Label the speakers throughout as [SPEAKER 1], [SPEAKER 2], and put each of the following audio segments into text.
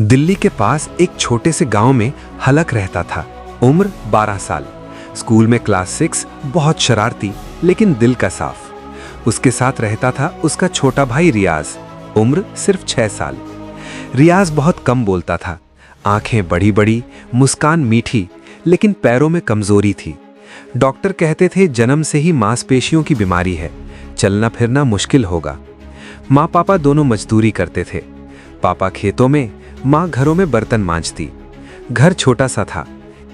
[SPEAKER 1] दिल्ली के पास एक छोटे से गांव में हलक रहता था। उम्र 12 साल। स्कूल में क्लास 6, बहुत शरारती लेकिन दिल का साफ। उसके साथ रहता था उसका छोटा भाई रियाज। उम्र सिर्फ 6 साल। रियाज बहुत कम बोलता था। आंखें बड़ी बड़ी, मुस्कान मीठी, लेकिन पैरों में कमजोरी थी। डॉक्टर कहते थे जन्म से ही मांसपेशियों की बीमारी है, चलना फिरना मुश्किल होगा। माँ पापा दोनों मजदूरी करते थे। पापा खेतों में, माँ घरों में बर्तन मांजती। घर छोटा सा था,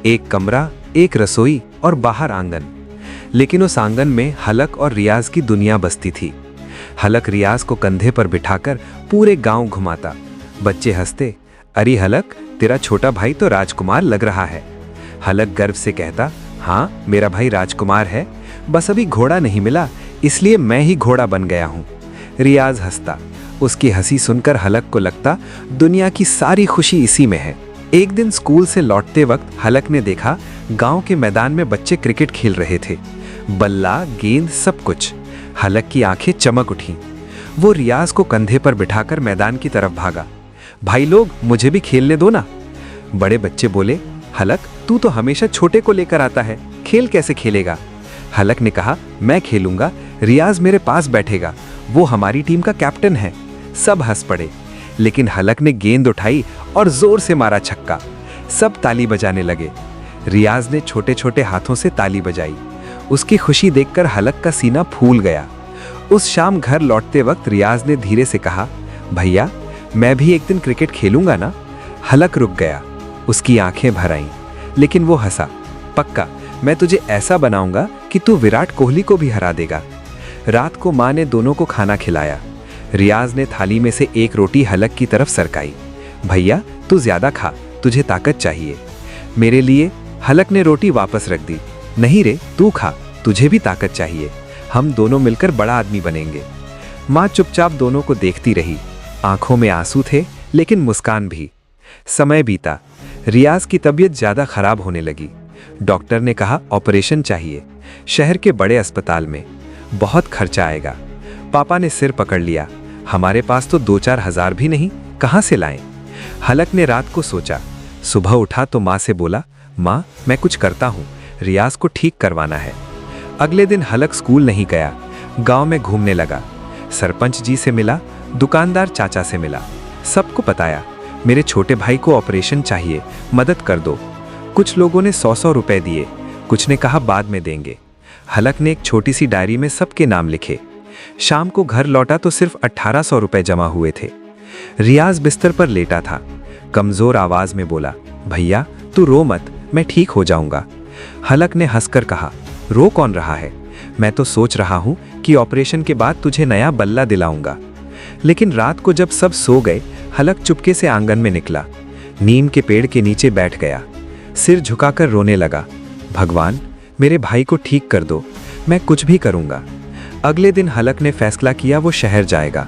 [SPEAKER 1] एक कमरा, एक रसोई और बाहर आंगन। लेकिन उस आंगन में हलक और रियाज की दुनिया बसती थी। हलक रियाज को कंधे पर बिठाकर पूरे गांव घुमाता। बच्चे हंसते, अरे हलक, तेरा छोटा भाई तो राजकुमार लग रहा है। हलक गर्व से कहता, हाँ मेरा भाई राजकुमार है, बस अभी घोड़ा नहीं मिला, इसलिए मैं ही घोड़ा बन गया हूँ। रियाज हंसता। उसकी हंसी सुनकर हलक को लगता दुनिया की सारी खुशी इसी में है। एक दिन स्कूल से लौटते वक्त हलक ने देखा गांव के मैदान में बच्चे क्रिकेट खेल रहे थे। बल्ला, गेंद, सब कुछ। हलक की आंखें चमक उठी। वो रियाज को कंधे पर बिठाकर मैदान की तरफ भागा। भाई लोग, मुझे भी खेलने दो ना। बड़े बच्चे बोले, हलक तू तो हमेशा छोटे को लेकर आता है, खेल कैसे खेलेगा। हलक ने कहा, मैं खेलूंगा, रियाज मेरे पास बैठेगा, वो हमारी टीम का कैप्टन है। सब हंस पड़े, लेकिन हलक ने गेंद उठाई और जोर से मारा छक्का। सब ताली बजाने लगे। रियाज ने छोटे छोटे हाथों से ताली बजाई। उसकी खुशी देखकर हलक का सीना फूल गया। उस शाम घर लौटते वक्त रियाज ने धीरे से कहा, भैया मैं भी एक दिन क्रिकेट खेलूंगा ना। हलक रुक गया, उसकी आंखें भर आईं, लेकिन वो हंसा, पक्का, मैं तुझे ऐसा बनाऊंगा कि तू विराट कोहली को भी हरा देगा। रात को माँ ने दोनों को खाना खिलाया। रियाज ने थाली में से एक रोटी हलक की तरफ सरकाई। भैया तू ज्यादा खा, तुझे ताकत चाहिए। मेरे लिए। हलक ने रोटी वापस रख दी। नहीं रे, तू खा, तुझे भी ताकत चाहिए, हम दोनों मिलकर बड़ा आदमी बनेंगे। माँ चुपचाप दोनों को देखती रही। आंखों में आंसू थे, लेकिन मुस्कान भी। समय बीता। रियाज की तबीयत ज्यादा खराब होने लगी। डॉक्टर ने कहा ऑपरेशन चाहिए, शहर के बड़े अस्पताल में, बहुत खर्चा आएगा। पापा ने सिर पकड़ लिया, हमारे पास तो 2-4 हजार भी नहीं, कहाँ से लाएं। हलक ने रात को सोचा। सुबह उठा तो माँ से बोला, माँ मैं कुछ करता हूँ, रियाज को ठीक करवाना है। अगले दिन हलक स्कूल नहीं गया, गांव में घूमने लगा। सरपंच जी से मिला, दुकानदार चाचा से मिला, सबको बताया, मेरे छोटे भाई को ऑपरेशन चाहिए, मदद कर दो। कुछ लोगों ने 100-100 रुपए दिए, कुछ ने कहा बाद में देंगे। हलक ने एक छोटी सी डायरी में सबके नाम लिखे। शाम को घर लौटा तो सिर्फ 1800 रुपए जमा हुए थे। रियाज बिस्तर पर लेटा था। कमजोर आवाज में बोला, भैया तू रो मत, मैं ठीक हो जाऊंगा। हलक ने हंसकर कहा, रो कौन रहा है, मैं तो सोच रहा हूं कि ऑपरेशन के बाद तुझे नया बल्ला दिलाऊंगा। लेकिन रात को जब सब सो गए, हलक चुपके से आंगन में निकला। नीम के पेड़ के नीचे बैठ गया, सिर झुकाकर रोने लगा, भगवान मेरे भाई को ठीक कर दो, मैं कुछ भी करूंगा। अगले दिन हलक ने फैसला किया वो शहर जाएगा,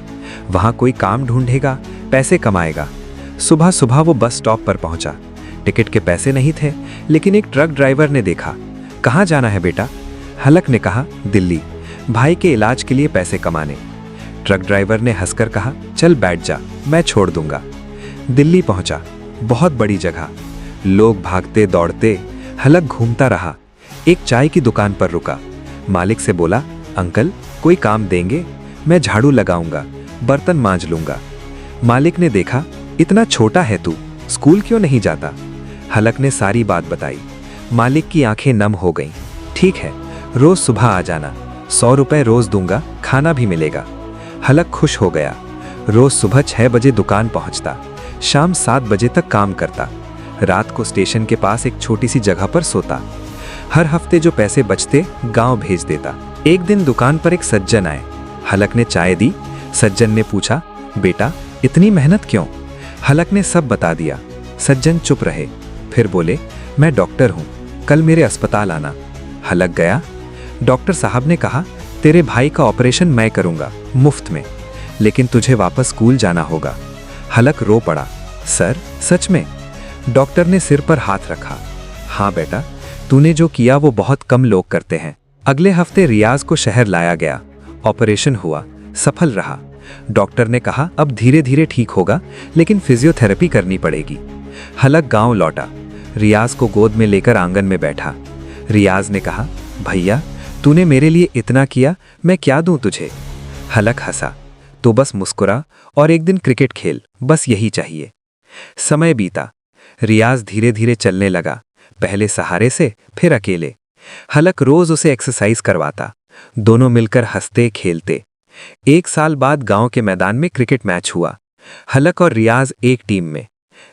[SPEAKER 1] वहां कोई काम ढूंढेगा, पैसे कमाएगा। सुबह सुबह वो बस स्टॉप पर पहुंचा। टिकट के पैसे नहीं थे, लेकिन एक ट्रक ड्राइवर ने देखा। कहाँ जाना है बेटा? हलक ने कहा, दिल्ली, भाई के इलाज के लिए पैसे कमाने। ट्रक ड्राइवर ने हंसकर कहा, चल बैठ जा, मैं छोड़ दूंगा। दिल्ली पहुंचा, बहुत बड़ी जगह, लोग भागते दौड़ते। हलक घूमता रहा। एक चाय की दुकान पर रुका। मालिक से बोला, अंकल कोई काम देंगे? मैं झाड़ू लगाऊंगा, बर्तन मांज लूंगा। मालिक ने देखा, इतना छोटा है तू, स्कूल क्यों नहीं जाता? हलक ने सारी बात बताई। मालिक की आंखें नम हो गईं। ठीक है, रोज सुबह आ जाना, 100 रुपए रोज दूंगा, खाना भी मिलेगा। हलक खुश हो गया। रोज सुबह 6 बजे दुकान पहुंचता, शाम 7 बजे तक काम करता। रात को स्टेशन के पास एक छोटी सी जगह पर सोता। हर हफ्ते जो पैसे बचते गांव भेज देता। एक दिन दुकान पर एक सज्जन आए। हलक ने चाय दी। सज्जन ने पूछा, बेटा इतनी मेहनत क्यों? हलक ने सब बता दिया। सज्जन चुप रहे, फिर बोले, मैं डॉक्टर हूँ, कल मेरे अस्पताल आना। हलक गया। डॉक्टर साहब ने कहा, तेरे भाई का ऑपरेशन मैं करूँगा, मुफ्त में, लेकिन तुझे वापस स्कूल जाना होगा। हलक रो पड़ा, सर सच में? डॉक्टर ने सिर पर हाथ रखा। हाँ बेटा, तूने जो किया वो बहुत कम लोग करते हैं। अगले हफ्ते रियाज को शहर लाया गया। ऑपरेशन हुआ, सफल रहा। डॉक्टर ने कहा अब धीरे धीरे ठीक होगा, लेकिन फिजियोथेरेपी करनी पड़ेगी। हलक गांव लौटा, रियाज को गोद में लेकर आंगन में बैठा। रियाज ने कहा, भैया तूने मेरे लिए इतना किया, मैं क्या दूं तुझे? हलक हंसा, तो बस मुस्कुरा और एक दिन क्रिकेट खेल, बस यही चाहिए। समय बीता, रियाज धीरे धीरे चलने लगा, पहले सहारे से फिर अकेले। हलक रोज उसे एक्सरसाइज करवाता, दोनों मिलकर हंसते खेलते। 1 साल बाद गांव के मैदान में क्रिकेट मैच हुआ। हलक और रियाज एक टीम में।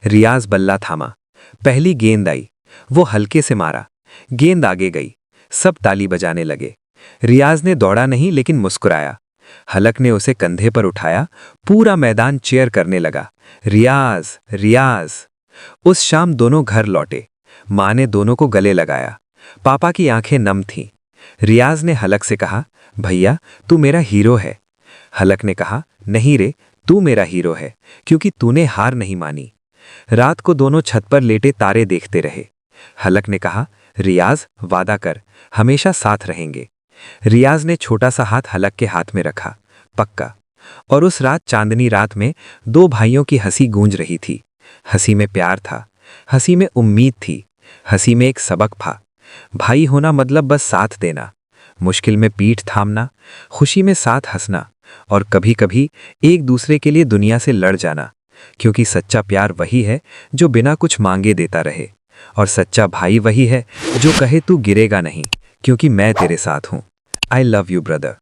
[SPEAKER 1] रियाज बल्ला थामा, पहली गेंद आई, वो हल्के से मारा, गेंद आगे गई, सब ताली बजाने लगे। रियाज ने दौड़ा नहीं लेकिन मुस्कुराया। हलक ने उसे कंधे पर उठाया, पूरा मैदान चीयर करने लगा, रियाज रियाज। उस शाम दोनों घर लौटे। माँ ने दोनों को गले लगाया, पापा की आंखें नम थीं। रियाज ने हलक से कहा, भैया तू मेरा हीरो है। हलक ने कहा, नहीं रे, तू मेरा हीरो है, क्योंकि तूने हार नहीं मानी। रात को दोनों छत पर लेटे तारे देखते रहे। हलक ने कहा, रियाज वादा कर, हमेशा साथ रहेंगे। रियाज ने छोटा सा हाथ हलक के हाथ में रखा, पक्का। और उस रात, चांदनी रात में, 2 भाइयों की हंसी गूंज रही थी। हंसी में प्यार था, हंसी में उम्मीद थी, हंसी में एक सबक था। भाई होना मतलब बस साथ देना, मुश्किल में पीठ थामना, खुशी में साथ हंसना, और कभी कभी एक दूसरे के लिए दुनिया से लड़ जाना। क्योंकि सच्चा प्यार वही है जो बिना कुछ मांगे देता रहे, और सच्चा भाई वही है जो कहे तू गिरेगा नहीं, क्योंकि मैं तेरे साथ हूं। I love you brother.